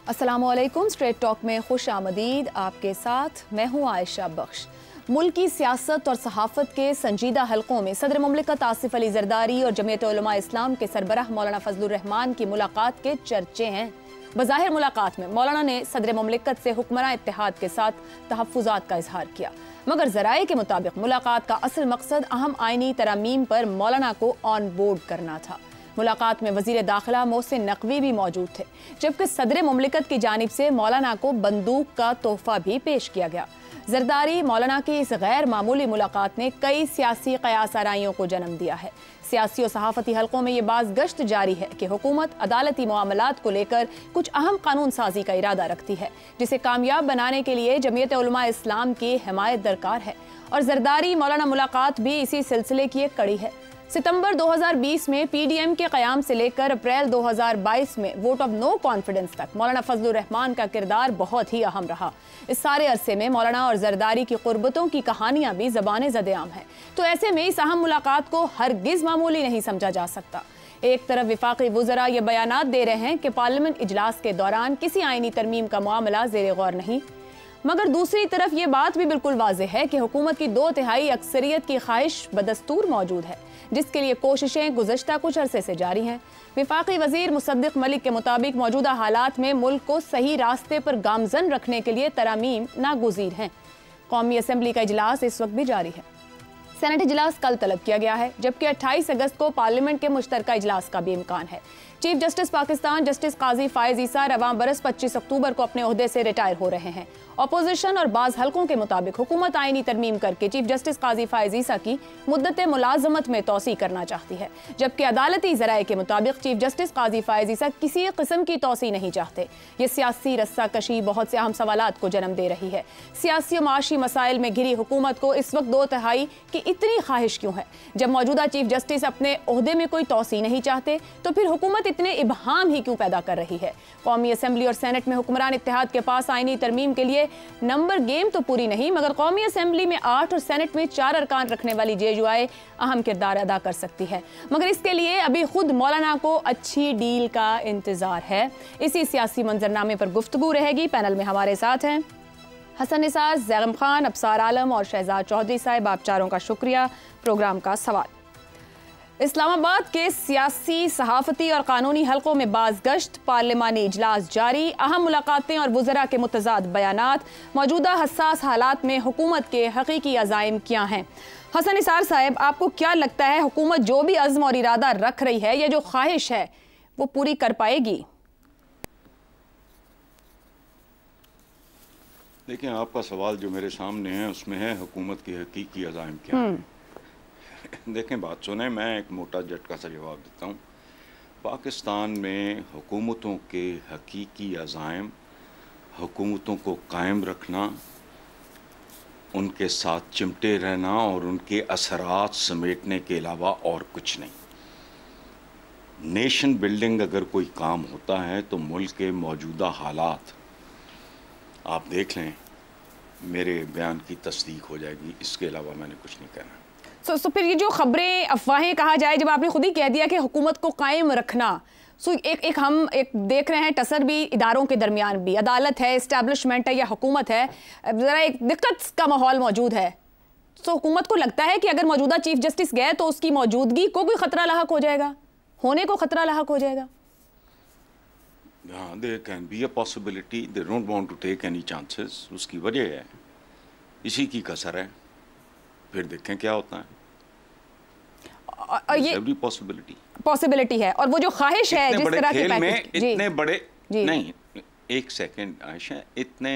अस्सलामुअलैकुम। Straight talk में खुश आमदीद। आपके साथ मैं हूँ आयशा बख्श। मुल्क की सियासत और सहाफ़त के संजीदा हलकों में सदर मुमलिकत आसिफ अली जरदारी और जमीयत उलमा इस्लाम के सरबराह मौलाना फजलुर रहमान की मुलाकात के चर्चे हैं। बज़ाहिर मुलाकात में मौलाना ने सदर मुमलिकत से हुक्मरान इत्तेहाद के साथ तहफ़्फ़ुज़ात का इजहार किया, मगर ज़राए के मुताबिक मुलाकात का असल मकसद अहम आइनी तरमीम पर मौलाना को ऑन बोर्ड करना था। मुलाकात में वज़ीर दाखिला मोहसिन नकवी भी मौजूद थे, जबकि सदर मुमलिकत की जानिब से मौलाना को बंदूक का तोहफा भी पेश किया गया। जरदारी मौलाना की इस गैर मामूली मुलाकात ने कई सियासी कयास आराइयों को जन्म दिया है। सियासी और सहाफ़ती हलकों में ये बाज़ गश्त जारी है कि हुकूमत अदालती मामलात को लेकर कुछ अहम कानून साजी का इरादा रखती है, जिसे कामयाब बनाने के लिए जमीयत उलमा इस्लाम की हिमायत दरकार है, और जरदारी मौलाना मुलाकात भी इसी सिलसिले की एक कड़ी है। सितंबर 2020 में पीडीएम के क़याम से लेकर अप्रैल 2022 में वोट ऑफ नो कॉन्फिडेंस तक मौलाना फजलुर रहमान का किरदार बहुत ही अहम रहा। इस सारे अरसे में मौलाना और जरदारी की कुर्बतों की कहानियां भी ज़बान ज़देआम हैं, तो ऐसे में इस अहम मुलाकात को हरगिज़ मामूली नहीं समझा जा सकता। एक तरफ विफाकी वुज़रा ये बयानात दे रहे हैं कि पार्लियामेंट इजलास के दौरान किसी आइनी तरमीम का मामला ज़ेर गौर नहीं, मगर दूसरी तरफ ये बात भी बिल्कुल वाज़ेह है कि हुकूमत की 2/3 अक्सरियत की ख्वाहिश बदस्तूर मौजूद है, जिसके लिए कोशिशें गुज़श्ता कुछ अरसे से जारी हैं। विफाकी वज़ीर मुसद्दिक़ मलिक के मुताबिक मौजूदा हालात में मुल्क को सही रास्ते पर गामज़न रखने के लिए तरामीम नागुज़ीर हैं। कौमी असम्बली का इजलास इस वक्त भी जारी है। सेनेट इजलास कल तलब किया गया है, जबकि 28 अगस्त को पार्लियामेंट के मुश्तरका इजलास का भी इम्कान है। चीफ जस्टिस पाकिस्तान जस्टिस काजी फायज ईसा रवां बरस 25 अक्टूबर को अपने ओहदे से रिटायर हो रहे हैं। अपोजिशन और बाज़ हलकों के मुताबिक हुकूमत आइनी तरमीम करके चीफ जस्टिस काजी फायज ईसा की मुद्दत मुलाजमत में तोसी करना चाहती है, जबकि अदालती ज़राए के मुताबिक चीफ जस्टिस काजी फायज ईसा किसी किस्म की तोसी नहीं चाहते। ये सियासी रस्सा कशी बहुत से अहम सवालात को जन्म दे रही है। सियासी और माशी मसाइल में घिरी हुकूमत को इस वक्त 2/3 की इतनी ख्वाहिश क्यों है? जब मौजूदा चीफ जस्टिस अपने ओहदे में कोई तोसी नहीं चाहते, तो फिर हुकूमत इतने इबहाम ही क्यों पैदा कर रही है? कौमी असम्बली और सेनेट में हुक्मरान इत्तेहाद के पास आइनी तरमीम के लिए नंबर गेम तो पूरी नहीं, मगर कौमी असम्बली में 8 और सेनेट में 4 अरकान रखने वाली JUI अहम किरदार अदा कर सकती है, मगर इसके लिए अभी खुद मौलाना को अच्छी डील का इंतजार है। इसी सियासी मंजरनामे पर गुफ्तगू रहेगी। पैनल में हमारे साथ हैं हसन निसार, जैगम खान, अबसार आलम और शहजाद चौधरी साहब। आप चारों का शुक्रिया। प्रोग्राम का सवाल: इस्लामाबाद के सियासी, सहाफ़ती और कानूनी हलकों में बाज़ गश्त, पार्लिमानी इजलास जारी, अहम मुलाकातें और वुज़रा के मुतज़ाद बयानात, मौजूदा हसास हालात में हुकूमत के हकीकी अज़ाइम क्या हैं? हसन निसार साहब, आपको क्या लगता है हुकूमत जो भी अज़्म और इरादा रख रही है या जो ख्वाहिश है वो पूरी कर पाएगी? देखिए, आपका सवाल जो मेरे सामने है उसमें है हुकूमत की हकीकी अज़ाइम क्या है। देखें, बात सुने, मैं एक मोटा झटका सा जवाब देता हूँ। पाकिस्तान में हुकूमतों के हकीकी अज़ाइम हुकूमतों को कायम रखना, उनके साथ चिमटे रहना और उनके असरात समेटने के अलावा और कुछ नहीं। नेशन बिल्डिंग अगर कोई काम होता है तो मुल्क के मौजूदा हालात आप देख लें, मेरे बयान की तस्दीक हो जाएगी। इसके अलावा मैंने कुछ नहीं कहना। तो फिर ये जो खबरें, अफवाहें कहा जाए, जब आपने खुद ही कह दिया कि हुकूमत को कायम रखना, हम देख रहे हैं टसर भी इदारों के दरमियान भी, अदालत है, इस्टेब्लिशमेंट है या हुकूमत है, ज़रा एक दिक्कत का माहौल मौजूद है। तो हुकूमत को लगता है कि अगर मौजूदा चीफ जस्टिस गए तो उसकी मौजूदगी को कोई ख़तरा लाहक हो जाएगा, होने को ख़तरा लाहक हो जाएगा। there can be a possibility, they don't want to take any chances। उसकी वजह है, इसी की कसर है, फिर देखें क्या होता है। और ये पॉसिबिलिटी है, और वो जो ख्वाहिश है जिस तरह के पैकेज, इतने बड़े नहीं, एक सेकंड आयशा, इतने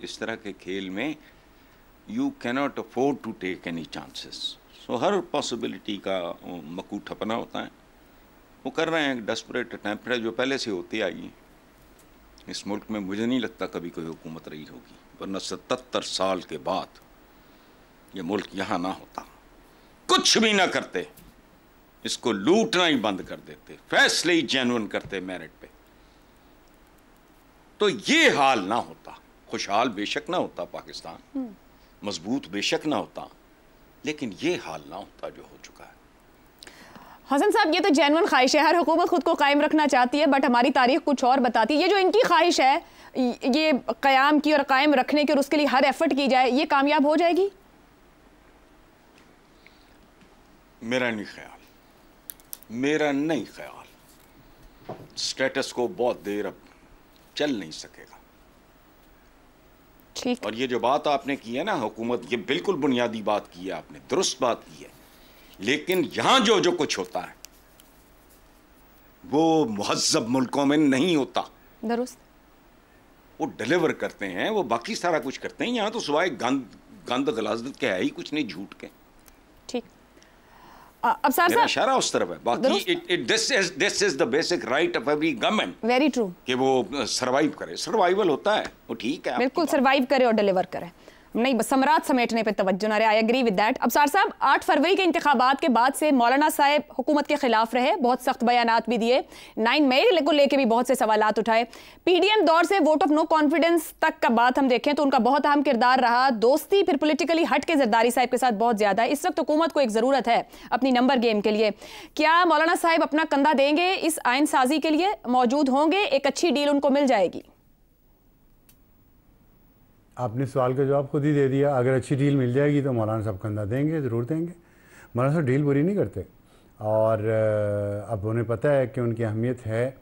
इस तरह के खेल में you cannot afford to take any chances. So हर पॉसिबिलिटी का मकू ठपना होता है। वो कर रहे हैं, डेस्परेट अटैम्प्ट है जो पहले से होती आई है। इस मुल्क में मुझे नहीं लगता कभी कोई हुकूमत रही होगी, वरना 77 साल के बाद ये मुल्क यहाँ ना होता, कुछ भी ना करते, इसको लूटना ही बंद कर देते, फैसले ही जेन्युइन करते मेरिट पे, तो ये हाल ना होता। खुशहाल बेशक ना होता पाकिस्तान, मजबूत बेशक ना होता, लेकिन ये हाल ना होता जो हो चुका है। हसन साहब, ये तो जेन्युइन ख्वाहिश है, हर हुकूमत खुद को कायम रखना चाहती है, बट हमारी तारीख कुछ और बताती है। ये जो इनकी ख्वाहिश है ये क़याम की और कायम रखने की और उसके लिए हर एफर्ट की जाए, ये कामयाब हो जाएगी? मेरा नहीं ख्याल। स्टेटस को बहुत देर अब चल नहीं सकेगा। ठीक। और ये जो बात आपने की है ना हुकूमत, ये बिल्कुल बुनियादी बात की है आपने, दुरुस्त बात की है, लेकिन यहां जो जो कुछ होता है वो मुहज़्ज़ब मुल्कों में नहीं होता। दुरुस्त। वो डिलीवर करते हैं, वो बाकी सारा कुछ करते हैं। यहां तो सिवाय गंद गलाजत के है ही कुछ नहीं, झूठ के। ठीक। अब सर मेरा इशारा उस तरफ है। बाकी this is the basic right of every government. Very true. कि वो सर्वाइव करे, सर्वाइवल होता है वो, ठीक है, बिल्कुल सर्वाइव करे और डिलीवर करे, नहीं बस समरात समेटने पे तवज्जो ना रहे। I agree with that. अब सार साहब, 8 फरवरी के इंतखाबात के बाद से मौलाना साहब हुकूमत के खिलाफ रहे, बहुत सख्त बयानात भी दिए, 9 मई को लेके भी बहुत से सवालात उठाए। पीडीएम दौर से वोट ऑफ नो कॉन्फिडेंस तक का बात हम देखें तो उनका बहुत अहम किरदार रहा। दोस्ती फिर पॉलिटिकली हट के जरदारी साहब के साथ बहुत ज्यादा है। इस वक्त हुकूमत को एक जरूरत है अपनी नंबर गेम के लिए। क्या मौलाना साहब अपना कंधा देंगे इस आइन साजी के लिए? मौजूद होंगे? एक अच्छी डील उनको मिल जाएगी? आपने सवाल का जवाब खुद ही दे दिया। अगर अच्छी डील मिल जाएगी तो मौलाना साहब कंधा देंगे, ज़रूर देंगे। मौलाना साहब डील बुरी नहीं करते, और अब उन्हें पता है कि उनकी अहमियत है,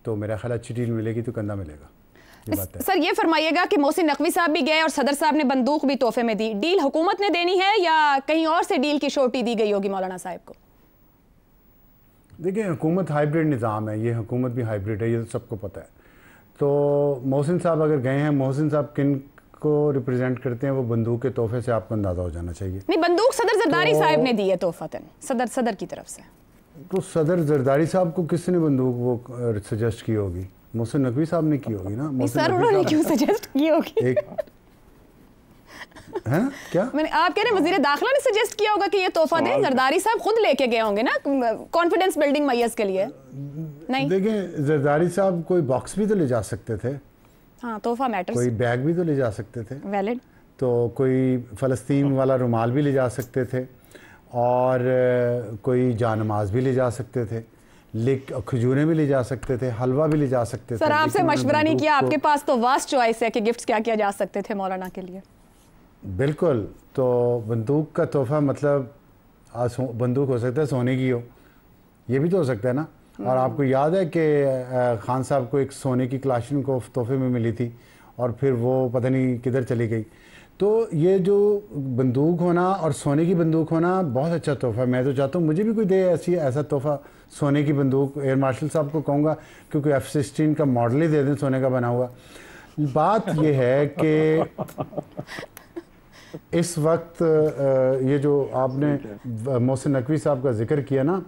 तो मेरा ख्याल अच्छी डील मिलेगी तो कंधा मिलेगा, ये बात है। सर ये फरमाइएगा कि मोहसिन नकवी साहब भी गए और सदर साहब ने बंदूक भी तोहफे में दी, डील हुकूमत ने देनी है या कहीं और से डील की शोटी दी गई होगी मौलाना साहब को? देखिए, हुकूमत हाइब्रिड निज़ाम है, ये हुकूमत भी हाइब्रिड है, ये तो सबको पता है। तो मोहसिन साहब अगर गए हैं, मोहसिन साहब किन को रिप्रेजेंट करते हैं, वो बंदूक के तोहफे से आपको अंदाज़ा हो जाना चाहिए। नहीं, बंदूक सदर जरदारी साहब ने दी है तोहफतन, सदर की तरफ से। तो सदर जरदारी साहब को किसने बंदूक वो सजेस्ट की होगी? मोहसिन नकवी साहब ने की होगी ना। सर उन्होंने क्यों सजेस्ट की होगी? हैं क्या मैंने आप कह रहे हैं वज़ीर दाखिला ने सजेस्ट किया होगा कि ये तोहफा दें? जरदारी साहब खुद लेके गए होंगे ना कॉन्फिडेंस बिल्डिंग मैयस के लिए। नहीं, देखें, जरदारी साहब कोई बॉक्स भी तो ले जा सकते थे। हाँ, तोहफा मैटर्स। कोई बैग भी तो ले जा सकते थे, वैलिड। तो कोई फ़लस्तीन वाला रुमाल भी ले जा सकते थे, और कोई जानमाज भी ले जा सकते थे, खजूरें भी ले जा सकते थे, हलवा भी ले जा सकते थे। सर आपसे मशवरा नहीं किया? आपके पास तो वास्ट चॉइस है कि गिफ्ट्स क्या किया जा सकते थे मौलाना के लिए। बिल्कुल। तो बंदूक का तोहफा मतलब बंदूक हो सकता है सोने की हो, ये भी तो हो सकता है ना। और आपको याद है कि खान साहब को एक सोने की क्लाशिनकोव तोहफे में मिली थी, और फिर वो पता नहीं किधर चली गई। तो ये जो बंदूक होना और सोने की बंदूक होना बहुत अच्छा तोहफा। मैं तो चाहता हूँ मुझे भी कोई दे ऐसा तोहफा, सोने की बंदूक। एयर मार्शल साहब को कहूँगा क्योंकि F-16 का मॉडल ही दे दें सोने का बना हुआ। बात ये है कि इस वक्त ये जो आपने मोहसिन नकवी साहब का जिक्र किया ना,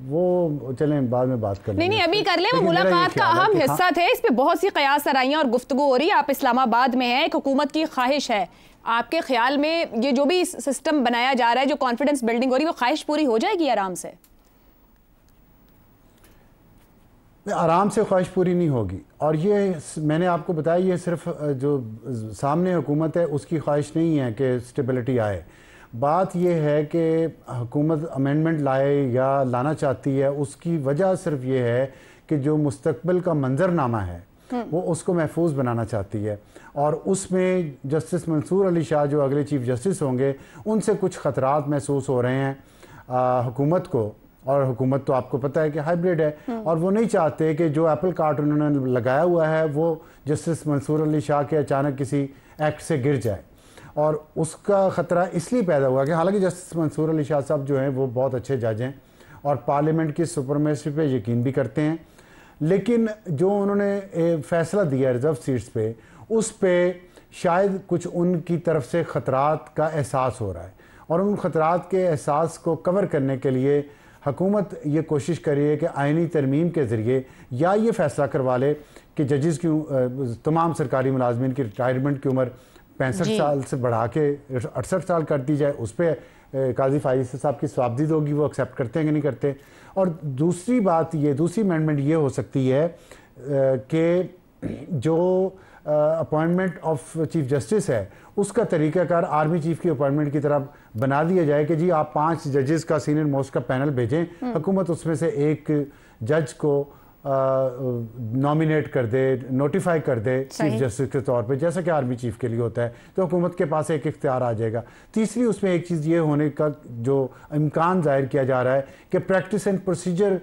वो चलें बाद में बात कर लेंगे। नहीं, अभी कर लें। वो मुलाकात का अहम हिस्सा थे, इस पे बहुत सी कयास सराइयाँ और गुफ्तगू हो रही है। आप इस्लामाबाद में हैं, एक हुकूमत की ख्वाहिश है, आपके ख्याल में ये जो भी सिस्टम बनाया जा रहा है, जो कॉन्फिडेंस बिल्डिंग हो रही है, वो ख्वाहिश पूरी हो जाएगी आराम से? आराम से ख्वाहिश पूरी नहीं होगी। और ये मैंने आपको बताया, ये सिर्फ जो सामने हुकूमत है उसकी ख्वाहिश नहीं है कि स्टेबिलिटी आए। बात यह है कि हुकूमत अमेंडमेंट लाए या लाना चाहती है, उसकी वजह सिर्फ ये है कि जो मुस्तकबिल का मंजरनामा है वो उसको महफूज बनाना चाहती है। और उसमें जस्टिस मंसूर अली शाह जो अगले चीफ जस्टिस होंगे, उनसे कुछ ख़तरात महसूस हो रहे हैं हुकूमत को। और हुकूमत तो आपको पता है कि हाइब्रिड है, और वो नहीं चाहते कि जो एप्पल कार्ट उन्होंने लगाया हुआ है वो जस्टिस मंसूर अली शाह के अचानक किसी एक्ट से गिर जाए। और उसका ख़तरा इसलिए पैदा हुआ कि हालांकि जस्टिस मंसूर अली शाह साहब जो हैं वो बहुत अच्छे जज हैं और पार्लियामेंट की सुपरमेसी पे यकीन भी करते हैं, लेकिन जो उन्होंने फ़ैसला दिया रिज़र्व सीट्स पे, उस पे शायद कुछ उनकी तरफ से ख़तरात का एहसास हो रहा है। और उन ख़तरात के एहसास को कवर करने के लिए हुकूमत ये कोशिश कर रही है कि आइनी तरमीम के ज़रिए या ये फ़ैसला करवा ले कि जजेस की तमाम सरकारी मुलाजमीन की रिटायरमेंट की उम्र 65 साल से बढ़ा के 68 साल कर दी जाए। उस पर काजी फाइज साहब की स्वाबदीद होगी, वो एक्सेप्ट करते हैं कि नहीं करते। और दूसरी बात ये, दूसरी अमेंडमेंट ये हो सकती है कि जो अपॉइंटमेंट ऑफ चीफ जस्टिस है उसका तरीक़ाकार आर्मी चीफ की अपॉइंटमेंट की तरफ बना दिया जाए कि जी आप 5 जजेस का सीनियर मोस्ट का पैनल भेजें, हुकूमत उसमें से एक जज को नॉमिनेट कर दे, नोटिफाई कर दे चीफ जस्टिस के तौर पे, जैसा कि आर्मी चीफ के लिए होता है, तो हुकूमत के पास एक इख्तियार आ जाएगा। तीसरी उसमें एक चीज़ ये होने का जो इम्कान जाहिर किया जा रहा है कि प्रैक्टिस एंड प्रोसीजर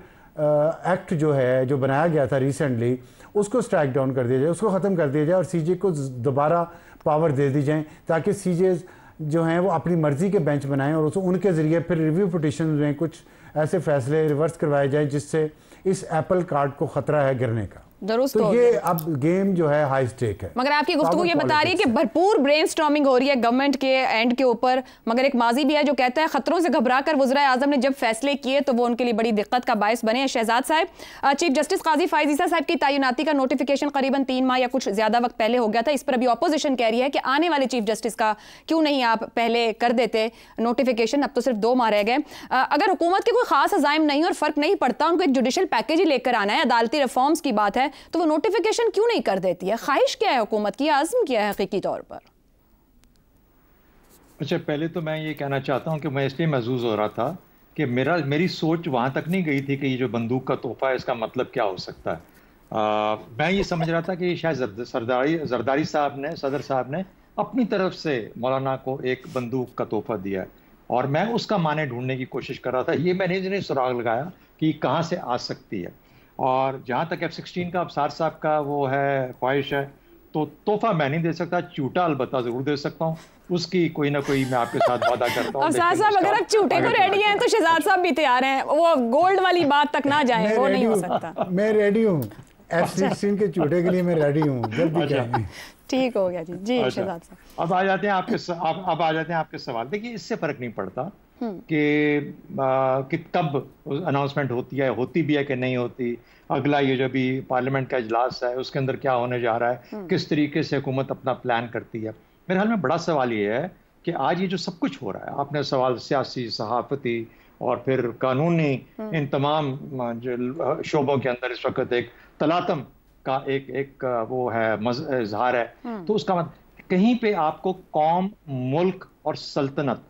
एक्ट जो है, जो बनाया गया था रिसेंटली, उसको स्ट्राइक डाउन कर दिया जाए, उसको ख़त्म कर दिया जाए और सीजे को दोबारा पावर दे दी जाए, ताकि सीजे जो हैं वो अपनी मर्ज़ी के बेंच बनाएं और उसको उनके ज़रिए फिर रिव्यू पिटिशन में कुछ ऐसे फैसले रिवर्स करवाए जाएं जिससे इस एप्पल कार्ड को ख़तरा है गिरने का। तो ये अब गेम जो है हाई स्टेक है। मगर आपकी गुफ्तगू ये बता रही है कि भरपूर ब्रेनस्टॉर्मिंग हो रही है गवर्नमेंट के एंड के ऊपर, मगर एक माजी भी है जो कहता है खतरों से घबराकर वज़ीर आज़म ने जब फैसले किए तो वो उनके लिए बड़ी दिक्कत का बायस बने। शहजाद साहब, चीफ जस्टिस काजी फ़ाइज़ ईसा साहब की तैनाती का नोटिफिकेशन करीबन 3 माह या कुछ ज़्यादा वक्त पहले हो गया था। इस पर अभी अपोजिशन कह रही है कि आने वाले चीफ जस्टिस का क्यों नहीं आप पहले कर देते नोटिफिकेशन, अब तो सिर्फ 2 माह रह गए। अगर हुकूमत के कोई खास अज़ाइम नहीं और फ़र्क नहीं पड़ता, उनको एक जुडिशल पैकेज ही लेकर आना है, अदालती रिफॉर्म्स की बात है, तो वो नोटिफिकेशन क्यों नहीं कर देती है? ख्वाहिश क्या है हुकूमत की, आज़म क्या है हकीकी तौर पर? अच्छा, पहले तो मैं ये कहना चाहता हूं कि मैं इसलिए महसूस हो रहा था कि मेरी सोच वहां तक नहीं गई थी कि ये जो बंदूक का तोहफा है इसका मतलब क्या हो सकता है। मैं ये समझ रहा था कि शायद जरदारी साहब ने, सदर साहब ने अपनी तरफ से मौलाना को एक बंदूक का तोहफा दिया है और मैं उसका माने ढूंढने की कोशिश कर रहा था। ये मैंने इन्हें सुराग लगाया कि कहाँ से आ सकती है। और जहाँ तक F-16 का अबसार साहब का वो है ख्वाहिश है, तो तोहफा मैं नहीं दे सकता, चूटा अलबत्ता जरूर दे सकता हूँ। उसकी कोई ना कोई मैं आपके साथ वादा करता हूँ। अबसार साहब अगर आप चूटे को रेडी हैं तो शहजाद साहब भी तैयार हैं, वो गोल्ड वाली बात तक ना जाए, वो नहीं हो सकता। मैं रेडी हूँ, F-16 के चूटे के लिए मैं रेडी हूँ, जब भी कहें। ठीक हो गया जी। जी शहजाद साहब, अब आ जाते हैं आपके सवाल। देखिए, इससे फर्क नहीं पड़ता कि कब अनाउंसमेंट होती है, होती भी है कि नहीं होती। अगला ये जो भी पार्लियामेंट का इजलास है उसके अंदर क्या होने जा रहा है, किस तरीके से हुकूमत अपना प्लान करती है। मेरे ख्याल में बड़ा सवाल ये है कि आज ये जो सब कुछ हो रहा है, आपने सवाल सियासी, सहाफती और फिर कानूनी, इन तमाम जो शोबों के अंदर इस वक्त एक तलातम का एक वो है इजहार है, तो उसका मतलब कहीं पे आपको कौम, मुल्क और सल्तनत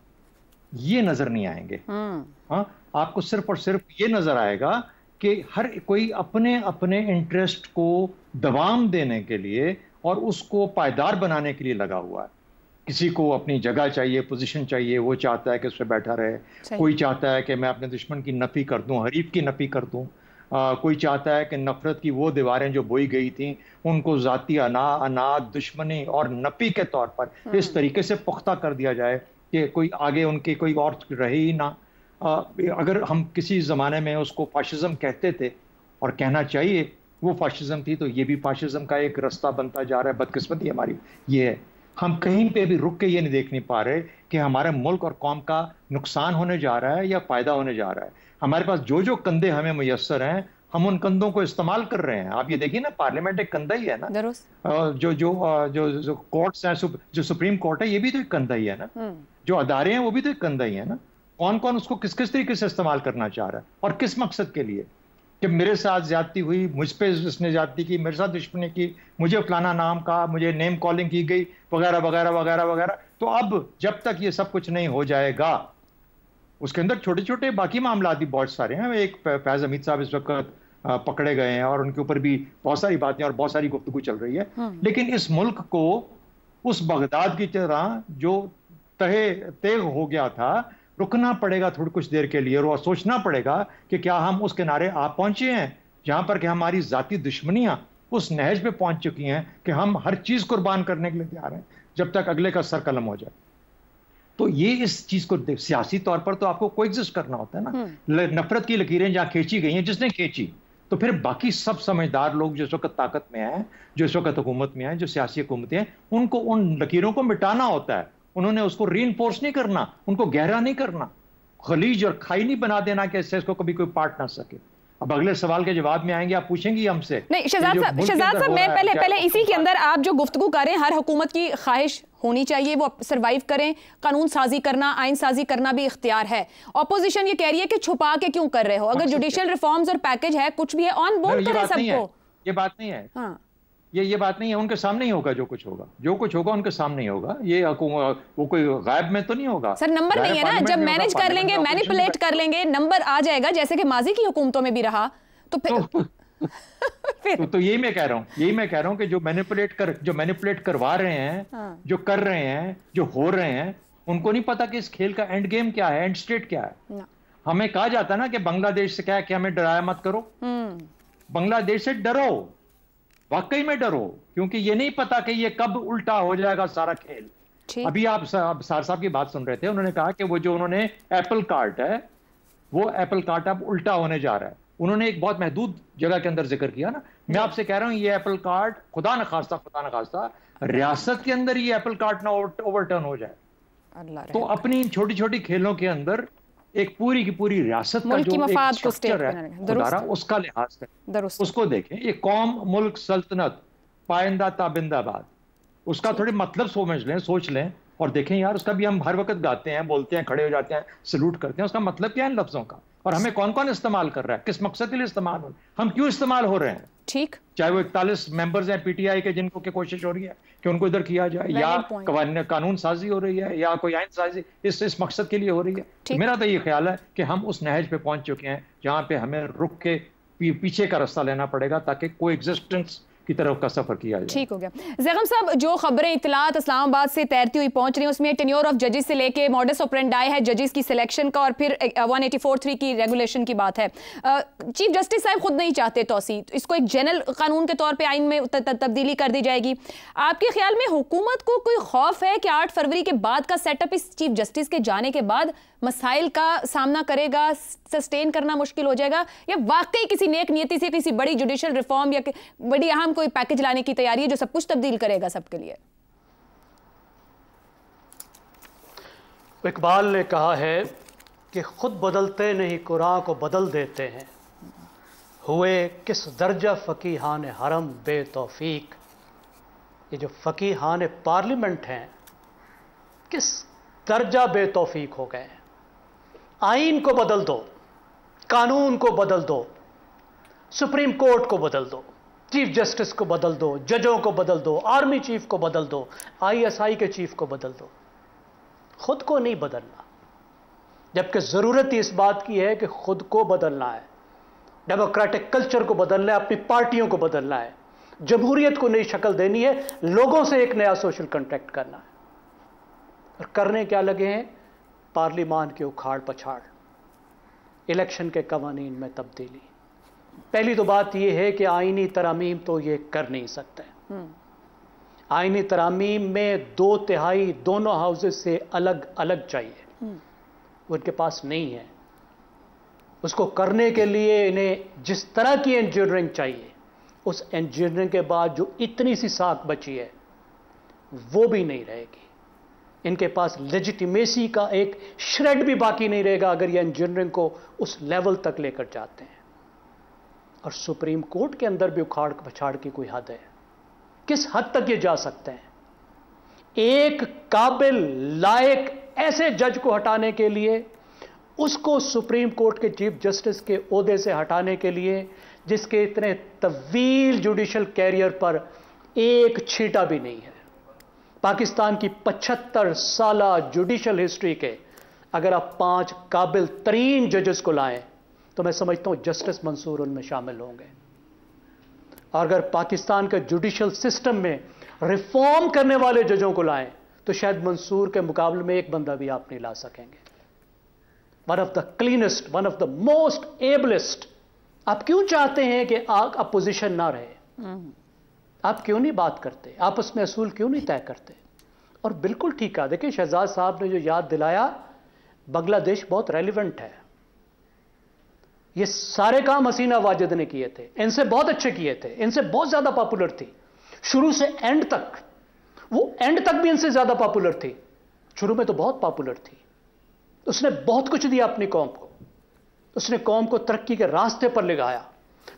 ये नजर नहीं आएंगे। हाँ, आपको सिर्फ और सिर्फ ये नजर आएगा कि हर कोई अपने अपने इंटरेस्ट को दवाम देने के लिए और उसको पायदार बनाने के लिए लगा हुआ है। किसी को अपनी जगह चाहिए, पोजीशन चाहिए, वो चाहता है कि उस पर बैठा रहे। कोई चाहता है कि मैं अपने दुश्मन की नफी कर दूं, हरीफ की नफी कर दूं। कोई चाहता है कि नफरत की वो दीवारें जो बोई गई थी उनको जाती अनाद, दुश्मनी और नफी के तौर पर इस तरीके से पुख्ता कर दिया जाए कि कोई आगे उनके कोई और रहे ही ना। अगर हम किसी ज़माने में उसको फाशिज्म कहते थे और कहना चाहिए वो फाशिज्म थी, तो ये भी फाशिज्म का एक रास्ता बनता जा रहा है। बदकिस्मती हमारी ये है, हम कहीं पे भी रुक के ये नहीं देख नहीं पा रहे कि हमारे मुल्क और कौम का नुकसान होने जा रहा है या फ़ायदा होने जा रहा है। हमारे पास जो जो कंधे हमें मुयस्सर हैं, हम उन कंधों को इस्तेमाल कर रहे हैं। आप ये देखिए ना, पार्लियामेंट एक कंधा ही है ना, जो कोर्ट्स हैं, जो सुप्रीम कोर्ट है, ये भी तो एक कंधा ही है ना, जो अदारे हैं वो भी तो एक कंधा ही है ना। कौन कौन उसको किस किस तरीके से इस्तेमाल करना चाह रहा है और किस मकसद के लिए? कि मेरे साथ ज्यादती हुई, मुझ पे इसने ज्यादती की, मेरे साथ दुश्मनी की, मुझे फलाना नाम कहा, मुझे नेम कॉलिंग की गई, वगैरह वगैरह वगैरह वगैरह। तो अब जब तक ये सब कुछ नहीं हो जाएगा, उसके अंदर छोटे छोटे बाकी मामला भी बहुत सारे हैं। एक फैज हमीद साहब इस वक्त पकड़े गए हैं और उनके ऊपर भी बहुत सारी बातें और बहुत सारी गुफ्तगू चल रही है। लेकिन इस मुल्क को उस बगदाद की तरह जो तेग हो गया था, रुकना पड़ेगा थोड़ी कुछ देर के लिए और सोचना पड़ेगा कि क्या हम उस किनारे आ पहुंचे हैं जहां पर कि हमारी जाती दुश्मनियां उस नहज पे पहुंच चुकी हैं कि हम हर चीज कुर्बान करने के लिए तैयार हैं जब तक अगले का सर कलम हो जाए। तो ये इस चीज को सियासी तौर पर तो आपको कोएग्जिस्ट करना होता है ना। नफरत की लकीरें जहां खींची गई हैं, जिसने खींची, तो फिर बाकी सब समझदार लोग जो इस वक्त ताकत में हैं, जो इस वक्त हुकूमत में हैं, जो सियासी हुकूमतें हैं, उनको उन लकीरों को मिटाना होता है। उन्होंने उसको रीइंफोर्स नहीं करना, उनको गहरा नहीं करना, खलीज और खाई नहीं बना देना कि इससे इसको कभी कोई पाट ना सके। अब अगले सवाल के जवाब में आएंगे, आप पूछेंगी हमसे। नहीं शहजाद साहब, मैं पहले इसी के अंदर आप जो गुफ्तगू कर रहे हैं, हर हुकूमत की ख्वाहिश होनी चाहिए वो सर्वाइव करें, कानून साजी करना, आइन साजी करना भी इख्तियार है। ऑपोजिशन ये कह रही है कि छुपा के क्यों कर रहे हो? अगर जुडिशियल रिफॉर्म्स और पैकेज है, कुछ भी है, ऑन बोर्ड करें सबको। ये बात नहीं है। ये बात नहीं है, उनके सामने ही होगा जो कुछ होगा उनके सामने ही होगा। ये वो कोई गायब में तो नहीं होगा सर। नंबर नहीं है ना, जब मैनेज कर लेंगे, मैनिपुलेट कर लेंगे, नंबर आ जाएगा, जैसे कि माजी की हुकूमतों में भी रहा, तो फिर तो यही मैं कह रहा हूं कि जो मैनिपुलेट करवा रहे हैं, जो कर रहे हैं, जो हो रहे हैं, उनको नहीं पता कि इस खेल का एंड गेम क्या है, एंड स्टेट क्या है। हमें कहा जाता है ना कि बांग्लादेश से क्या है कि हमें डराया मत करो। बांग्लादेश से डरो, वाकई में डरो, क्योंकि ये नहीं पता कि ये कब उल्टा हो जाएगा सारा खेल। अभी आप सार साहब की बात सुन रहे थे, उन्होंने कहा कि वो जो उन्होंने एप्पल कार्ट है, वो एप्पल कार्ट अब उल्टा होने जा रहा है। उन्होंने एक बहुत महदूद जगह के अंदर जिक्र किया ना। मैं आपसे कह रहा हूं ये एप्पल कार्ट खुदा न खास्ता रियासत के अंदर ये एप्पल कार्ट ना ओवरटर्न हो जाए। तो अपनी इन छोटी छोटी खेलों के अंदर एक पूरी की पूरी रियासत का जो एक स्ट्रक्चर है उसका लिहाज करें, उसको देखें। ये कौम, मुल्क, सल्तनत, पाइंदा ताबिंदाबाद, उसका थोड़ी मतलब सोच लें और देखें यार, उसका भी हम हर वक्त गाते हैं, बोलते हैं, खड़े हो जाते हैं, सलूट करते हैं। उसका मतलब क्या है इन लफ्जों का, और हमें कौन कौन इस्तेमाल कर रहा है, किस मकसद के लिए इस्तेमाल हो रहा है, हम क्यों इस्तेमाल हो रहे हैं। ठीक, चाहे वो 41 मेंबर्स हैं पीटीआई के, जिनको की कोशिश हो रही है कि उनको इधर किया जाए, या कानून साजी हो रही है, या कोई आइन साजी इस मकसद के लिए हो रही है। तो मेरा तो ये ख्याल है कि हम उस नहज पे पहुंच चुके हैं जहां पे हमें रुक के पीछे का रास्ता लेना पड़ेगा, ताकि कोई एग्जिस्टेंस की तरफ का सफर किया जाए। ठीक हो गया। ज़ैगम साहब, जो खबरें इतलात इस्लामाबाद से तैरती हुई पहुंच रही हैं, उसमें टेन्योर ऑफ जजेस से लेके मॉडस ऑपरेंडाई है जजेस की सिलेक्शन का, और फिर 184(3) की रेगुलेशन की बात है। चीफ जस्टिस साहब खुद नहीं चाहते तौसी, इसको एक जनरल कानून के तौर पे आइन में तब्दीली कर दी जाएगी। आपके ख्याल में हुकूमत को कोई खौफ है कि 8 फरवरी के बाद का सेटअप इस चीफ जस्टिस के जाने के बाद मसाइल का सामना करेगा, सस्टेन करना मुश्किल हो जाएगा, या वाकई किसी नेक नियति से किसी बड़ी जुडिशियल रिफॉर्म या बड़ी अहम कोई पैकेज लाने की तैयारी है जो सब कुछ तब्दील करेगा सबके लिए? इकबाल ने कहा है कि खुद बदलते नहीं कुरान को बदल देते हैं, हुए किस दर्जा फ़कीहान हरम बेतौफीक। ये जो फ़कीहान पार्लियामेंट हैं किस दर्जा बेतौफीक हो गए हैं। आइन को बदल दो, कानून को बदल दो, सुप्रीम कोर्ट को बदल दो, चीफ जस्टिस को बदल दो, जजों को बदल दो, आर्मी चीफ को बदल दो, आईएसआई के चीफ को बदल दो, खुद को नहीं बदलना। जबकि जरूरत इस बात की है कि खुद को बदलना है, डेमोक्रेटिक कल्चर को बदलना है, अपनी पार्टियों को बदलना है, जमहूरियत को नई शक्ल देनी है, लोगों से एक नया सोशल कॉन्ट्रैक्ट करना है। और करने क्या लगे हैं? पार्लिमान के उखाड़ पछाड़, इलेक्शन के कवानीन में तब्दीली। पहली तो बात यह है कि आईनी तरामीम तो ये कर नहीं सकते। आईनी तरामीम में 2/3 दोनों हाउसेस से अलग अलग चाहिए, वो इनके पास नहीं है। उसको करने के लिए इन्हें जिस तरह की इंजीनियरिंग चाहिए, उस इंजीनियरिंग के बाद जो इतनी सी साख बची है वो भी नहीं रहेगी। इनके पास लेजिटिमेसी का एक श्रेड भी बाकी नहीं रहेगा अगर ये इंजीनियरिंग को उस लेवल तक लेकर जाते हैं। और सुप्रीम कोर्ट के अंदर भी उखाड़ पछाड़ की कोई हद है? किस हद तक ये जा सकते हैं? एक काबिल लायक ऐसे जज को हटाने के लिए, उसको सुप्रीम कोर्ट के चीफ जस्टिस के ओहदे से हटाने के लिए, जिसके इतने तवील जुडिशल कैरियर पर एक छींटा भी नहीं है। पाकिस्तान की 75 साला जुडिशल हिस्ट्री के अगर आप 5 काबिल तरीन जजेस को लाएं तो मैं समझता हूं जस्टिस मंसूर उनमें शामिल होंगे। और अगर पाकिस्तान के जुडिशल सिस्टम में रिफॉर्म करने वाले जजों को लाएं तो शायद मंसूर के मुकाबले में एक बंदा भी आप नहीं ला सकेंगे। One of the cleanest, one of the most ablest. आप क्यों चाहते हैं कि अपोजिशन ना रहे? आप क्यों नहीं बात करते? आपस में असूल क्यों नहीं तय करते? और बिल्कुल ठीक है, देखिए शहजाद साहब ने जो याद दिलाया, बांग्लादेश बहुत रेलिवेंट है। ये सारे काम हसीना वाजिद ने किए थे, इनसे बहुत अच्छे किए थे, इनसे बहुत ज्यादा पॉपुलर थी शुरू से एंड तक। वो एंड तक भी इनसे ज्यादा पॉपुलर थी, शुरू में तो बहुत पॉपुलर थी। उसने बहुत कुछ दिया अपनी कौम को, उसने कौम को तरक्की के रास्ते पर ले गया।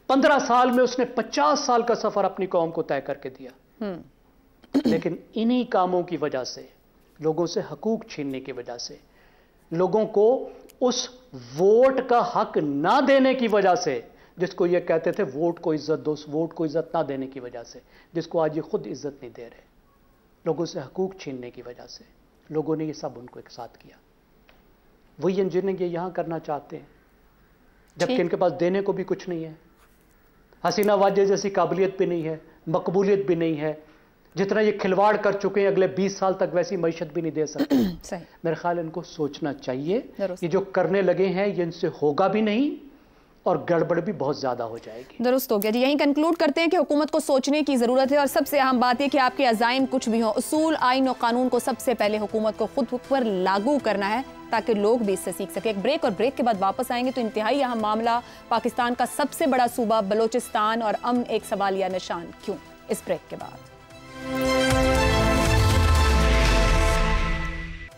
15 साल में उसने 50 साल का सफर अपनी कौम को तय करके दिया। लेकिन इन्हीं कामों की वजह से, लोगों से हकूक छीनने की वजह से, लोगों को उस वोट का हक ना देने की वजह से जिसको ये कहते थे वोट को इज्जत दो, उस वोट को इज्जत ना देने की वजह से, जिसको आज ये खुद इज्जत नहीं दे रहे, लोगों से हकूक छीनने की वजह से, लोगों ने ये सब उनको एक साथ किया। वही इंजीनियरिंग ये यहाँ करना चाहते हैं, जबकि इनके पास देने को भी कुछ नहीं है। हसीना वाजे जैसी काबिलियत भी नहीं है, मकबूलियत भी नहीं है। जितना ये खिलवाड़ कर चुके हैं, अगले 20 साल तक वैसी मईशत भी नहीं दे सकते। मेरे ख्याल इनको सोचना चाहिए, ये जो करने लगे हैं ये इनसे होगा भी नहीं और गड़बड़ भी बहुत ज्यादा हो जाएगी। दुरुस्त हो गया जी। यहीं कंक्लूड करते हैं कि हुकूमत को सोचने की जरूरत है और सबसे अहम बात है कि आपके अज़ाइम कुछ भी हो, उसूल, आइन और कानून को सबसे पहले हुकूमत को खुद पर लागू करना है ताकि लोग भी इससे सीख सके। एक ब्रेक, और ब्रेक के बाद वापस आएंगे तो इंतहाई अहम मामला पाकिस्तान का सबसे बड़ा सूबा बलोचिस्तान और अमन एक सवालिया निशान क्यों, इस ब्रेक के बाद।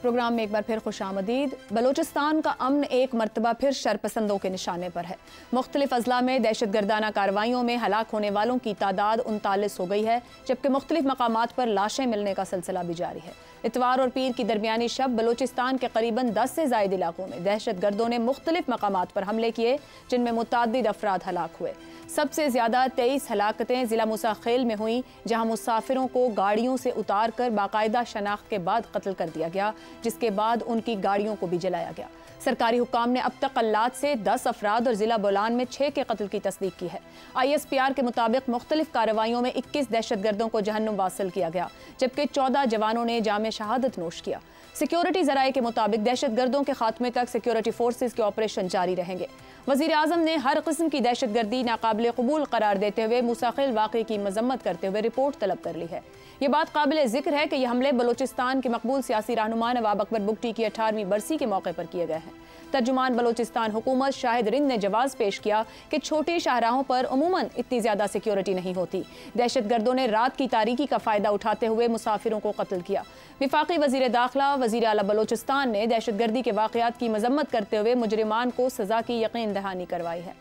प्रोग्राम में एक बार फिर खुशामदीद। बलोचिस्तान का अमन एक मरतबा फिर शरपसंदों के निशाने पर है। मुख्तलिफ अजला में दहशतगर्दाना कार्रवाइयों में हलाक होने वालों की तादाद 39 हो गई है, जबकि मुख्तलिफ मकामात पर लाशें मिलने का सिलसिला भी जारी है। इतवार और पीर की दरमियानी शब बलोचिस्तान के करीबन 10 से ज़ायद इलाकों में दहशतगर्दों ने मुख्तलिफ मकामात पर हमले किए, जिनमें मुतअद्दिद अफराद हलाक हुए। सबसे ज़्यादा 23 हलाकतें ज़िला मुसाखेल में हुई, जहां मुसाफिरों को गाड़ियों से उतार कर बाकायदा शनाख्त के बाद कत्ल कर दिया गया, जिसके बाद उनकी गाड़ियों को भी जलाया गया। सरकारी हुक्काम ने अब तक अल्लात से 10 अफराद और ज़िला बोलान में 6 के कत्ल की तस्दीक की है। ISPR के मुताबिक मुख्तलिफ कार्रवाइयों में 21 दहशतगर्दों को जहन्नुम वासिल किया गया, जबकि 14 जवानों ने जाम शहादत नोश किया। सिक्योरिटी ज़राए के मुताबिक दहशतगर्दों के खात्मे तक सिक्योरिटी फोर्सेज के ऑपरेशन जारी रहेंगे। वज़ीर आज़म ने हर किस्म की दहशतगर्दी नाकाबिल कबूल करार देते हुए मुसाखिल वाक़े की मजम्मत करते हुए रिपोर्ट तलब कर ली है। ये बात काबिल जिक्र है कि यह हमले बलोचिस्तान के मकबूल सियासी रहनुमा नवाब अकबर बुगटी की 18वीं बरसी के मौके पर किए गए हैं। तर्जुमान बलोचिस्तान हुकूमत शाहिद रिंद ने जवाब पेश किया कि छोटी शाहराहों पर उमूमन इतनी ज़्यादा सिक्योरिटी नहीं होती। दहशतगर्दों ने रात की तारीकी का फ़ायदा उठाते हुए मुसाफिरों को कत्ल किया। विफाकी वज़ीर दाखिला वज़ीर आला बलोचिस्तान ने दहशतगर्दी के वाक़यात की मजम्मत करते हुए मुजरिमान को सज़ा की यकीन दहानी करवाई है।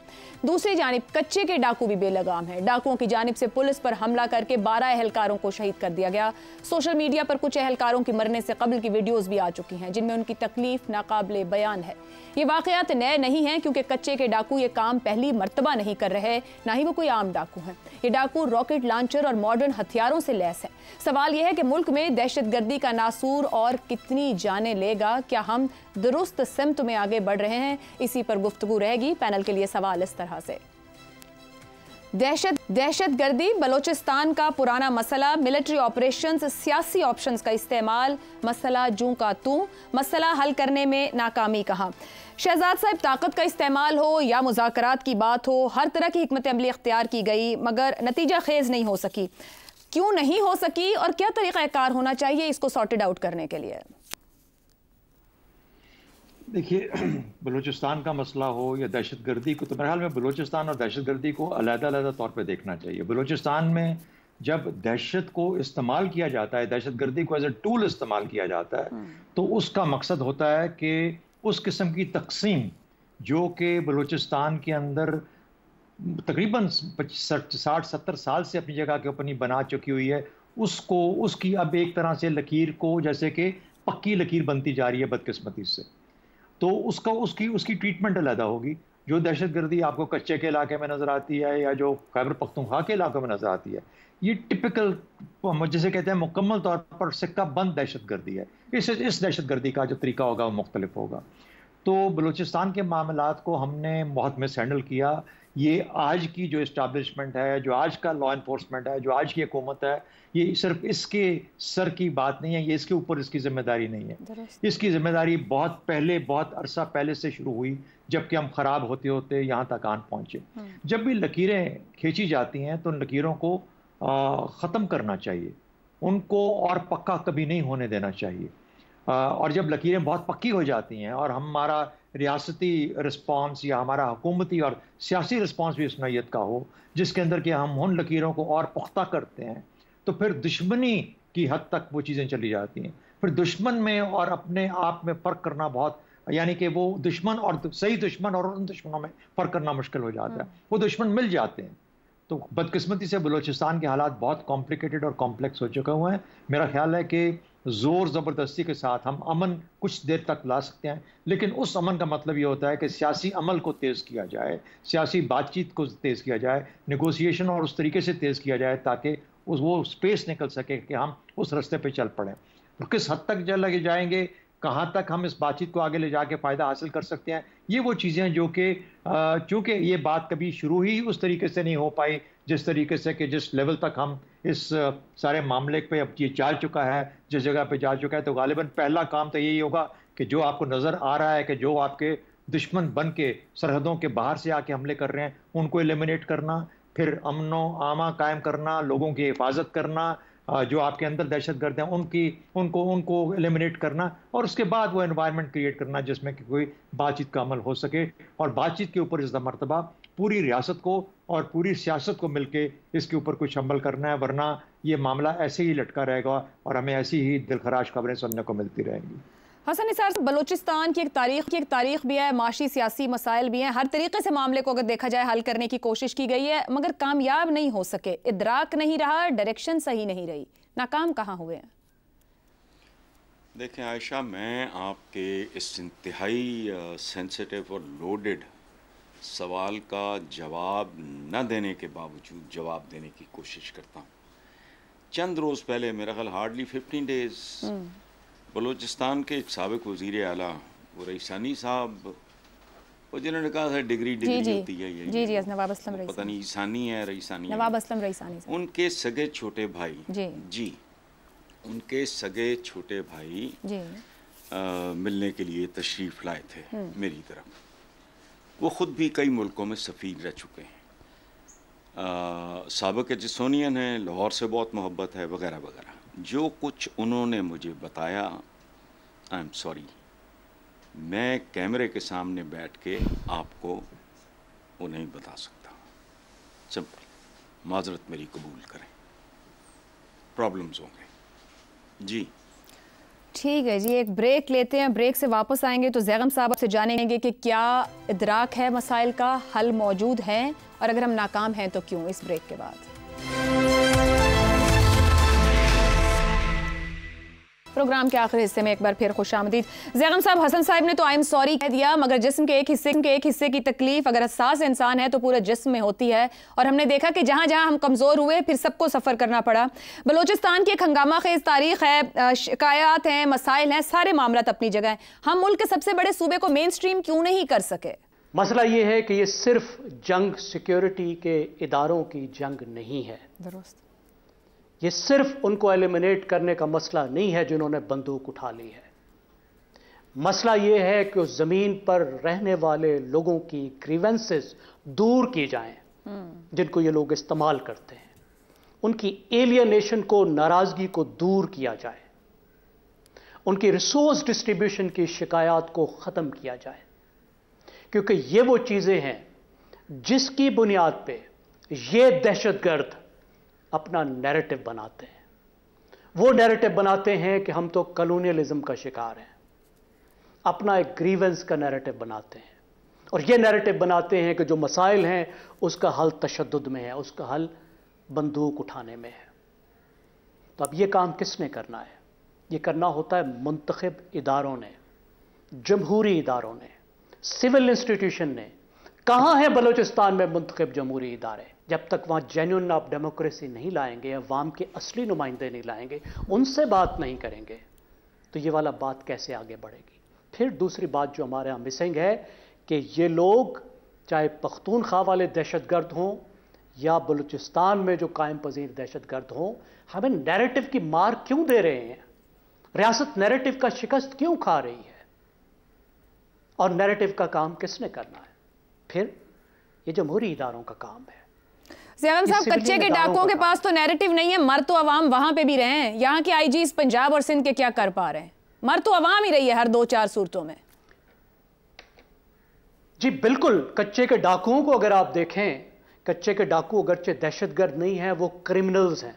दूसरी जानिब कच्चे के डाकू भी बेलगाम हैं। डाकुओं की जानिब से पुलिस पर हमला करके 12 अहलकारों को शहीद कर दिया गया। सोशल मीडिया पर कुछ अहलकारों की मरने से कबल की वीडियोज़ भी आ चुकी हैं, जिनमें उनकी तकलीफ नाकाबिले बयान है। ये वाक़यात नए नहीं हैं, क्योंकि कच्चे के डाकू ये काम पहली मरतबा नहीं कर रहे, ना ही वो कोई आम डाकू हैं। ये डाकू रॉकेट लॉन्चर और मॉडर्न हथियारों से लैस है। सवाल यह है कि मुल्क में दहशतगर्दी का नासूर और कितनी जाने लेगा? क्या हम दुरुस्त सिमत में आगे बढ़ रहे हैं? इसी पर गुफ्तगू रहेगी। पैनल के लिए सवाल इस तरह से। दहशतगर्दी बलोचिस्तान का पुराना मसला, मिलिट्री ऑपरेशंस, सियासी ऑप्शंस का इस्तेमाल, मसला जूं का तू, मसला हल करने में नाकामी कहाँ। शहजाद साहब, ताकत का इस्तेमाल हो या मुज़ाकरात की बात हो, हर तरह की हिकमत अमली इख्तियार की गई मगर नतीजा खेज नहीं हो सकी। क्यों नहीं हो सकी और क्या तरीक़ाकार होना चाहिए इसको सॉर्टेड आउट करने के लिए? देखिए, बलूचिस्तान का मसला हो या दहशतगर्दी को, तो मेरे ख्याल में बलूचिस्तान और दहशतगर्दी को अलग-अलग तौर पे देखना चाहिए। बलूचिस्तान में जब दहशत को इस्तेमाल किया जाता है, दहशतगर्दी को एज ए टूल इस्तेमाल किया जाता है, तो उसका मकसद होता है कि उस किस्म की तकसीम जो कि बलूचिस्तान के अंदर तकरीबन 60-70 साल से अपनी जगह के ऊपर बना चुकी हुई है, उसको, उसकी अब एक तरह से लकीर को जैसे कि पक्की लकीर बनती जा रही है बदकिस्मती से। तो उसकी ट्रीटमेंट अलग होगी। जो दहशतगर्दी आपको कच्चे के इलाके में नज़र आती है या जो खैबर पख्तूनख्वा के इलाकों में नज़र आती है, ये टिपिकल, जिसे कहते हैं मुकम्मल तौर पर सिक्का बंद दहशतगर्दी है। इस दहशतगर्दी का जो तरीका होगा वो मुख्तलिफ होगा। तो बलूचिस्तान के मामलात को हमने बहुत मिस हैंडल किया। ये आज की जो इस्टेब्लिशमेंट है, जो आज का लॉ इन्फोर्समेंट है, जो आज की हुकूमत है, ये सिर्फ इसके सर की बात नहीं है, ये इसके ऊपर इसकी जिम्मेदारी नहीं है। इसकी जिम्मेदारी बहुत पहले, बहुत अरसा पहले से शुरू हुई, जबकि हम खराब होते होते यहाँ तक आन पहुँचे। जब भी लकीरें खींची जाती हैं तो उन लकीरों को ख़त्म करना चाहिए, उनको और पक्का कभी नहीं होने देना चाहिए। और जब लकीरें बहुत पक्की हो जाती हैं और हमारा रियासती रिस्पांस या हमारा हुकूमती और सियासी रिस्पांस भी इस नौयत का हो जिसके अंदर कि हम उन लकीरों को और पुख्ता करते हैं, तो फिर दुश्मनी की हद तक वो चीज़ें चली जाती हैं। फिर दुश्मन में और अपने आप में फ़र्क करना बहुत, यानी कि वो दुश्मन और सही दुश्मन और उन दुश्मनों में फ़र्क करना मुश्किल हो जाता है। वो दुश्मन मिल जाते हैं। तो बदकिस्मती से बलूचिस्तान के हालात बहुत कॉम्प्लिकेटेड और कॉम्प्लेक्स हो चुके हुए हैं। मेरा ख्याल है कि जोर ज़बरदस्ती के साथ हम अमन कुछ देर तक ला सकते हैं, लेकिन उस अमन का मतलब ये होता है कि सियासी अमल को तेज़ किया जाए, सियासी बातचीत को तेज़ किया जाए, नेगोशिएशन और उस तरीके से तेज़ किया जाए ताकि वो स्पेस निकल सके कि हम उस रास्ते पे चल पड़ें। तो किस हद तक लगे जाएंगे, कहाँ तक हम इस बातचीत को आगे ले जाके फ़ायदा हासिल कर सकते हैं, ये वो चीज़ें हैं जो कि चूँकि ये बात कभी शुरू ही उस तरीके से नहीं हो पाई जिस तरीके से कि जिस लेवल तक हम इस सारे मामले पे अब ये जा चुका है, जिस जगह पे जा चुका है, तो गालिबन पहला काम तो यही होगा कि जो आपको नज़र आ रहा है कि जो आपके दुश्मन बन के सरहदों के बाहर से आके हमले कर रहे हैं उनको एलिमिनेट करना, फिर अमनो आमा कायम करना, लोगों की हिफाजत करना, जो आपके अंदर दहशतगर्द हैं उनको एलिमिनेट करना, और उसके बाद वो एनवायरनमेंट क्रिएट करना जिसमें कि कोई बातचीत का अमल हो सके। और बातचीत के ऊपर इस मरतबा पूरी रियासत को और पूरी सियासत को मिलके इसके ऊपर कुछ अमल करना है, वरना ये मामला ऐसे ही लटका रहेगा और हमें ऐसी ही दिलखराश खबरें सुनने को मिलती रहेंगी। हसन निसार, बलूचिस्तान की एक तारीख भी है, माशी सियासी मसाइल भी हैं, हर तरीके से मामले को अगर देखा जाए हल करने की कोशिश की गई है मगर कामयाब नहीं हो सके, इदराक नहीं रहा, डायरेक्शन सही नहीं रही, नाकाम कहाँ हुए हैं? देखें आयशा, मैं आपके इस इंतहाई सेंसिटिव और लोडेड सवाल का जवाब न देने के बावजूद जवाब देने की कोशिश करता हूँ। चंद रोज़ पहले, मेरा ख्याल हार्डली 15 डेज़, बलूचिस्तान के एक साबिक वज़ीर आला वो रईसानी साहब, वो जिन्होंने कहा था डिग्री होती है ये, जी नवाब असलम रईसानी, पता नहीं ईसानी है रईसानी, नवाब असलम रईसानी, उनके सगे छोटे भाई जी उनके सगे छोटे भाई मिलने के लिए तशरीफ़ लाए थे मेरी तरफ। वो ख़ुद भी कई मुल्कों में सफ़ीर रह चुके हैं, साबिक एजिसोनियन हैं, लाहौर से बहुत मोहब्बत है वगैरह वगैरह। जो कुछ उन्होंने मुझे बताया, आई एम सॉरी, मैं कैमरे के सामने बैठ के आपको वो नहीं बता सकता। सिंपल, माजरत मेरी कबूल करें, प्रॉब्लम्स होंगे जी। ठीक है जी, एक ब्रेक लेते हैं, ब्रेक से वापस आएंगे तो ज़ैगम साहब से जानेंगे कि क्या इदराक है मसाइल का, हल मौजूद हैं, और अगर हम नाकाम हैं तो क्यों। इस ब्रेक के बाद प्रोग्राम के आखिरी हिस्से में एक बार फिर खुशामदीद। ज़ैगम साहब, हसन साहब ने तो आई एम सॉरी कह दिया, मगर जिस्म के एक हिस्से की तकलीफ अगर हसास इंसान है तो पूरे जिस्म में होती है, और हमने देखा कि जहाँ जहाँ हम कमज़ोर हुए फिर सबको सफ़र करना पड़ा। बलूचिस्तान की एक हंगामा खेज तारीख है, शिकायत हैं, मसाइल हैं, सारे मामलात अपनी जगह हैं। हम मुल्क के सबसे बड़े सूबे को मेन स्ट्रीम क्यों नहीं कर सके? मसला ये है कि ये सिर्फ जंग सिक्योरिटी के इदारों की जंग नहीं है, दुरुस्त, ये सिर्फ उनको एलिमिनेट करने का मसला नहीं है जिन्होंने बंदूक उठा ली है। मसला ये है कि उस ज़मीन पर रहने वाले लोगों की ग्रीवेंसेस दूर की जाएं, जिनको ये लोग इस्तेमाल करते हैं, उनकी एलियनेशन को, नाराज़गी को दूर किया जाए, उनकी रिसोर्स डिस्ट्रीब्यूशन की शिकायत को ख़त्म किया जाए, क्योंकि ये वो चीज़ें हैं जिसकी बुनियाद पे ये दहशतगर्द अपना नैरेटिव बनाते हैं। वो नैरेटिव बनाते हैं कि हम तो कॉलोनियलिज्म का शिकार हैं, अपना एक ग्रीवेंस का नैरेटिव बनाते हैं, और ये नैरेटिव बनाते हैं कि जो मसाइल हैं उसका हल तशद्दुद में है, उसका हल बंदूक उठाने में है। तो अब ये काम किसने करना है? ये करना होता है मुंतखब इदारों ने, जमहूरी इदारों ने, सिविल इंस्टीट्यूशन ने। कहाँ है बलूचिस्तान में मुंतखब जमहूरी इदारे? जब तक वहाँ जेन्युइन आप डेमोक्रेसी नहीं लाएंगे, अवाम के असली नुमाइंदे नहीं लाएंगे, उनसे बात नहीं करेंगे, तो ये वाला बात कैसे आगे बढ़ेगी? फिर दूसरी बात जो हमारे यहाँ मिसिंग है कि ये लोग चाहे पख्तूनख्वा वाले दहशतगर्द हों या बलूचिस्तान में जो कायम पजीर दहशतगर्द हों, हमें नैरेटिव की मार क्यों दे रहे हैं? रियासत नैरेटिव का शिकस्त क्यों खा रही है? और नैरेटिव का काम किसने करना है? फिर ये जमहूरी इदारों का काम है। ज़ैगम साहब, कच्चे के डाकुओं के पास तो नैरेटिव नहीं है, मर तो अवाम वहां पे भी रहे हैं। यहाँ के आईजीज पंजाब और सिंध के क्या कर पा रहे हैं? मर तो अवाम ही रही है हर 2-4 सूरतों में। जी बिल्कुल, कच्चे के डाकुओं को अगर आप देखें, कच्चे के डाकू अगरचे दहशतगर्द नहीं है, वो क्रिमिनल्स हैं।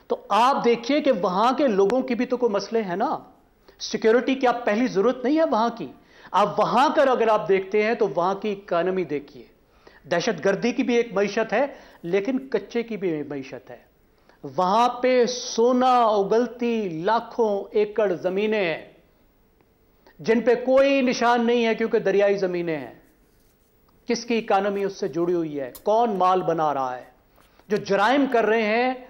तो आप देखिए कि वहां के लोगों की भी तो कोई मसले हैं ना। सिक्योरिटी की आप पहली जरूरत नहीं है वहां की। आप वहां कर अगर आप देखते हैं तो वहां की इकानमी देखिए, दहशतगर्दी की भी एक मईशत है, लेकिन कच्चे की भी मईशत है। वहां पे सोना उगलती लाखों एकड़ जमीनें हैं जिन पे कोई निशान नहीं है क्योंकि दरियाई जमीनें हैं। किसकी इकानमी उससे जुड़ी हुई है? कौन माल बना रहा है? जो जराइम कर रहे हैं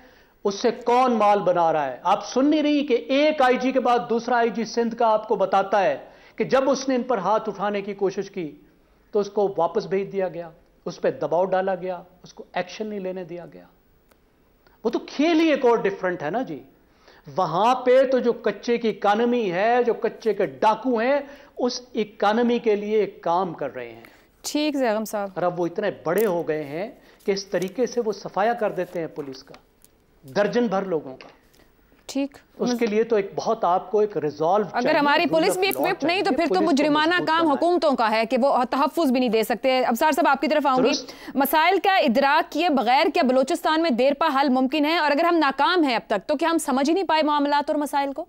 उससे कौन माल बना रहा है? आप सुन नहीं रही कि एक आईजी के बाद दूसरा आईजी सिंध का आपको बताता है कि जब उसने इन पर हाथ उठाने की कोशिश की तो उसको वापस भेज दिया गया, उस पर दबाव डाला गया, उसको एक्शन नहीं लेने दिया गया। वो तो खेल ही एक और डिफरेंट है ना जी। वहां पे तो जो कच्चे की इकानमी है, जो कच्चे के डाकू हैं, उस इकानमी के लिए काम कर रहे हैं। ठीक है अगम साहब। और अब वो इतने बड़े हो गए हैं कि इस तरीके से वो सफाया कर देते हैं पुलिस का, दर्जन भर लोगों का। ठीक, उसके लिए तो एक बहुत आपको एक रिजॉल्व, अगर हमारी पुलिस भी इक्विप्ड नहीं तो फिर तो मुजरिमाना काम हुकूमतों का है कि वो तहफ़्फ़ुज़ भी नहीं दे सकते। अबसार साहब आपकी तरफ आऊंगी। मसाइल का इदराक किए बगैर क्या बलूचिस्तान में देर पा हल मुमकिन है? और अगर हम नाकाम हैं अब तक तो क्या हम समझ ही नहीं पाए मामलात और मसाइल को?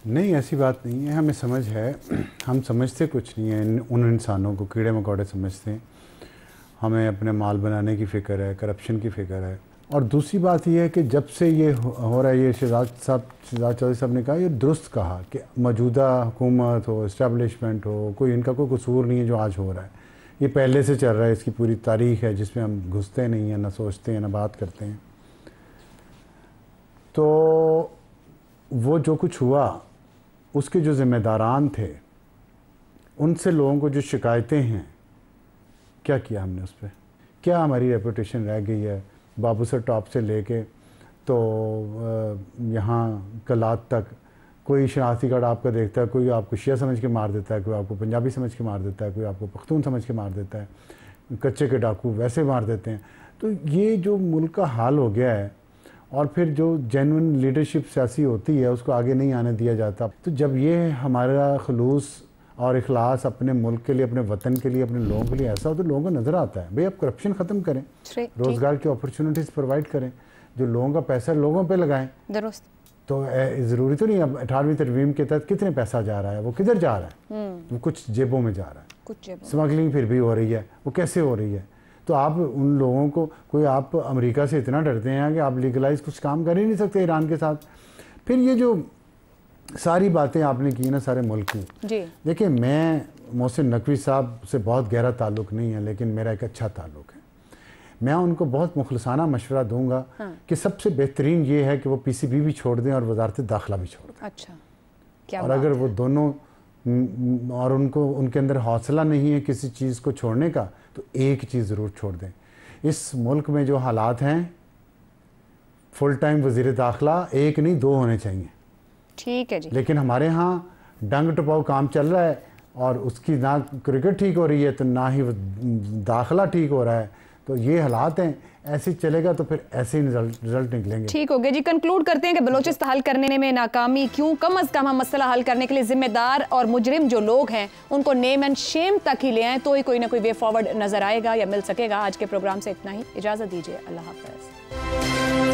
नहीं, ऐसी बात नहीं है, हमें समझ है। हम समझते कुछ नहीं है, उन इंसानों को कीड़े मकोड़े समझते हैं। हमें अपने माल बनाने की फ़िक्र है, करप्शन की फ़िक्र है। और दूसरी बात यह है कि जब से ये हो रहा है, ये शहजाद चौधरी साहब ने कहा, ये दुरुस्त कहा कि मौजूदा हुकूमत हो, इस्टेब्लिशमेंट हो, कोई इनका कोई कसूर नहीं है जो आज हो रहा है। ये पहले से चल रहा है, इसकी पूरी तारीख़ है जिसमें हम घुसते नहीं हैं, ना सोचते हैं, ना बात करते हैं। तो वो जो कुछ हुआ उसके जो ज़िम्मेदारान थे उनसे लोगों को जो शिकायतें हैं, क्या किया हमने उस पर? क्या हमारी रेपुटेशन रह गई है? बाबू सर टॉप से लेके तो यहाँ कलात तक कोई शनाख्ती कार्ड आपका देखता है, कोई आपको शिया समझ के मार देता है, कोई आपको पंजाबी समझ के मार देता है, कोई आपको पख्तून समझ के मार देता है, कच्चे के डाकू वैसे मार देते हैं। तो ये जो मुल्क का हाल हो गया है, और फिर जो जेन्युइन लीडरशिप सियासी होती है उसको आगे नहीं आने दिया जाता। तो जब ये हमारा खलूस और इखलास अपने मुल्क के लिए, अपने वतन के लिए, अपने लोगों के लिए ऐसा हो तो लोगों को नज़र आता है। भाई आप करप्शन ख़त्म करें, रोज़गार की अपॉर्चुनिटीज़ प्रोवाइड करें, जो लोगों का पैसा लोगों पे लगाएं। दुरुस्त। तो ज़रूरी तो नहीं अब 18वीं तरमीम के तहत कितने पैसा जा रहा है, वो किधर जा रहा है? वो कुछ जेबों में जा रहा है, कुछ स्मगलिंग फिर भी हो रही है, वो कैसे हो रही है? तो आप उन लोगों को, कोई आप अमेरिका से इतना डरते हैं कि आप लीगलाइज कुछ काम कर ही नहीं सकते ईरान के साथ। फिर ये जो सारी बातें आपने की ना सारे मुल्क की, देखिए मैं मोहसिन नकवी साहब से बहुत गहरा ताल्लुक़ नहीं है, लेकिन मेरा एक अच्छा ताल्लुक़ है। मैं उनको बहुत मुखलसाना मशवरा दूंगा कि सबसे बेहतरीन ये है कि वो PCB भी छोड़ दें और वजारत दाखिला भी छोड़ दें। अच्छा, क्या और अगर वो दोनों और उनको उनके अंदर हौसला नहीं है किसी चीज़ को छोड़ने का, तो एक चीज़ ज़रूर छोड़ दें। इस मुल्क में जो हालात हैं, फुल टाइम वज़ीर दाखिला एक नहीं 2 होने चाहिए। ठीक है जी। लेकिन हमारे यहाँ डंग टपाऊ काम चल रहा है और उसकी ना क्रिकेट ठीक हो रही है तो ना ही दाखिला ठीक हो रहा है। तो ये हालात हैं, ऐसे ही चलेगा तो फिर ऐसे ही रिजल्ट निकलेंगे। ठीक हो गया जी। कंक्लूड करते हैं कि बलोचिस्तान हल करने में नाकामी क्यों? कम अज़ कम हम मसला हल करने के लिए जिम्मेदार और मुजरिम जो लोग हैं उनको नेम एंड शेम तक ही ले आएँ तो ही कोई ना कोई वे फॉरवर्ड नजर आएगा या मिल सकेगा। आज के प्रोग्राम से इतना ही, इजाज़त दीजिए, अल्लाह हाफ़िज़।